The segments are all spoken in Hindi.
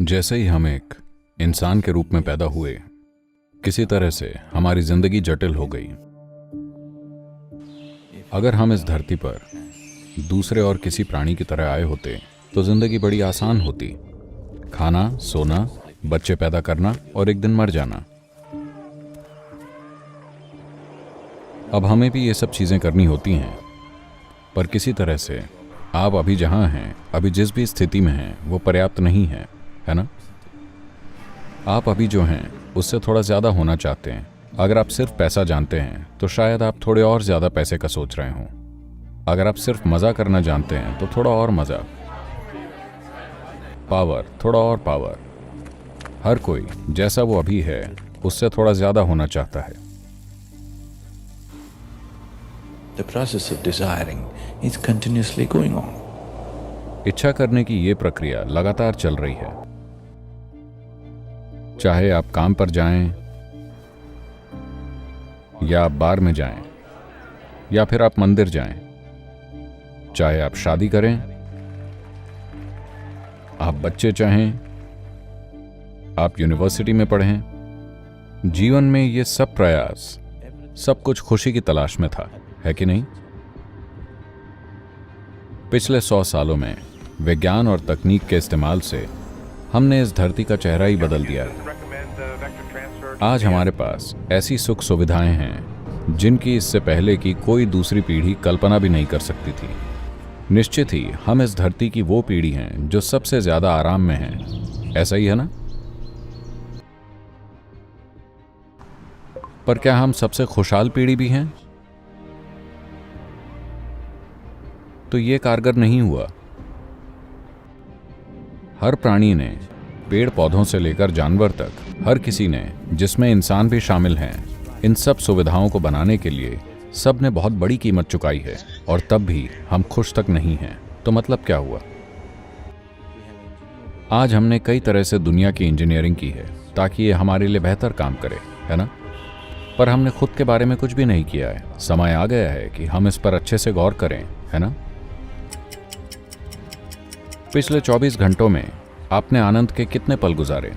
जैसे ही हम एक इंसान के रूप में पैदा हुए, किसी तरह से हमारी जिंदगी जटिल हो गई। अगर हम इस धरती पर दूसरे और किसी प्राणी की तरह आए होते तो जिंदगी बड़ी आसान होती। खाना, सोना, बच्चे पैदा करना और एक दिन मर जाना। अब हमें भी ये सब चीजें करनी होती हैं, पर किसी तरह से आप अभी जहां हैं, अभी जिस भी स्थिति में हैं, वो पर्याप्त नहीं है ना? आप अभी जो हैं उससे थोड़ा ज्यादा होना चाहते हैं। अगर आप सिर्फ पैसा जानते हैं तो शायद आप थोड़े और ज्यादा पैसे का सोच रहे हों। अगर आप सिर्फ मजा करना जानते हैं तो थोड़ा और मजा, पावर, थोड़ा और पावर। हर कोई जैसा वो अभी है उससे थोड़ा ज्यादा होना चाहता है। The process of desiring is continuously going on. इच्छा करने की ये प्रक्रिया लगातार चल रही है। चाहे आप काम पर जाएं, या आप बार में जाएं, या फिर आप मंदिर जाएं, चाहे आप शादी करें, आप बच्चे चाहें, आप यूनिवर्सिटी में पढ़ें, जीवन में ये सब प्रयास, सब कुछ खुशी की तलाश में था, है कि नहीं? पिछले 100 सालों में विज्ञान और तकनीक के इस्तेमाल से हमने इस धरती का चेहरा ही बदल दिया है। आज हमारे पास ऐसी सुख सुविधाएं हैं जिनकी इससे पहले की कोई दूसरी पीढ़ी कल्पना भी नहीं कर सकती थी। निश्चित ही हम इस धरती की वो पीढ़ी हैं जो सबसे ज्यादा आराम में हैं। ऐसा ही है ना? पर क्या हम सबसे खुशहाल पीढ़ी भी हैं? तो ये कारगर नहीं हुआ। हर प्राणी ने, पेड़ पौधों से लेकर जानवर तक, हर किसी ने, जिसमें इंसान भी शामिल हैं, इन सब सुविधाओं को बनाने के लिए सब ने बहुत बड़ी कीमत चुकाई है, और तब भी हम खुश तक नहीं हैं। तो मतलब क्या हुआ? आज हमने कई तरह से दुनिया की इंजीनियरिंग की है ताकि ये हमारे लिए बेहतर काम करे, है ना? पर हमने खुद के बारे में कुछ भी नहीं किया है। समय आ गया है कि हम इस पर अच्छे से गौर करें, है ना? पिछले 24 घंटों में आपने आनंद के कितने पल गुजारे?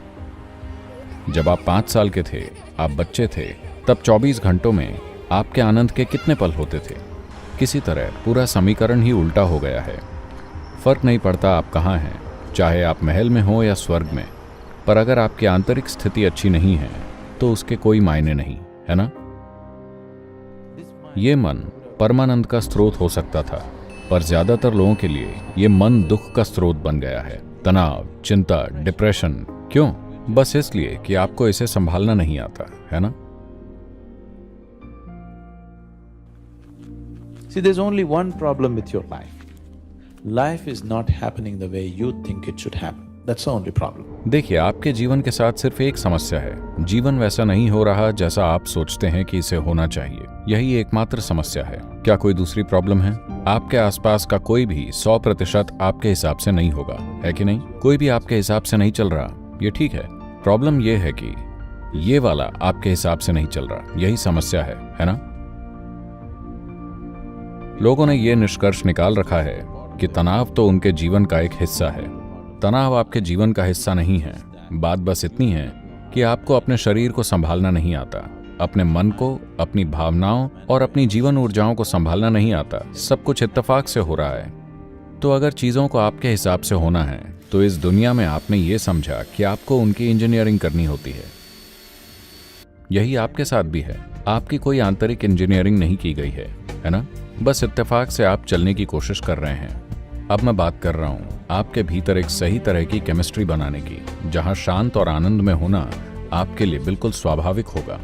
जब आप 5 साल के थे, आप बच्चे थे, तब 24 घंटों में आपके आनंद के कितने पल होते थे? किसी तरह पूरा समीकरण ही उल्टा हो गया है। फर्क नहीं पड़ता आप कहाँ हैं, चाहे आप महल में हो या स्वर्ग में, पर अगर आपकी आंतरिक स्थिति अच्छी नहीं है तो उसके कोई मायने नहीं, है ना? ये मन परमानंद का स्रोत हो सकता था, पर ज्यादातर लोगों के लिए ये मन दुख का स्रोत बन गया है। तनाव, चिंता, डिप्रेशन। क्यों? बस इसलिए कि आपको इसे संभालना नहीं आता, है ना? See, there's only one problem with your life. Life is not happening the way you think it should happen. That's the only problem. देखिए, आपके जीवन के साथ सिर्फ एक समस्या है। जीवन वैसा नहीं हो रहा जैसा आप सोचते हैं कि इसे होना चाहिए। यही एकमात्र समस्या है। क्या कोई दूसरी प्रॉब्लम है? आपके आसपास का कोई भी 100% आपके हिसाब से नहीं होगा, है कि नहीं? कोई भी आपके हिसाब से नहीं चल रहा, ये ठीक है। प्रॉब्लम ये है कि ये वाला आपके हिसाब से नहीं चल रहा। यही समस्या है ना? लोगों ने ये निष्कर्ष निकाल रखा है कि तनाव तो उनके जीवन का एक हिस्सा है। तनाव आपके जीवन का हिस्सा नहीं है। बात बस इतनी है कि आपको अपने शरीर को संभालना नहीं आता, अपने मन को, अपनी भावनाओं और अपनी जीवन ऊर्जाओं को संभालना नहीं आता। सब कुछ इत्तेफाक से हो रहा है। तो अगर चीजों को आपके हिसाब से होना है तो इस दुनिया में आपने ये समझा कि आपको उनकी इंजीनियरिंग करनी होती है। यही आपके साथ भी है। आपकी कोई आंतरिक इंजीनियरिंग नहीं की गई है ना? बस इत्तेफाक से आप चलने की कोशिश कर रहे हैं। अब मैं बात कर रहा हूं आपके भीतर एक सही तरह की केमिस्ट्री बनाने की, जहां शांत और आनंद में होना आपके लिए बिल्कुल स्वाभाविक होगा।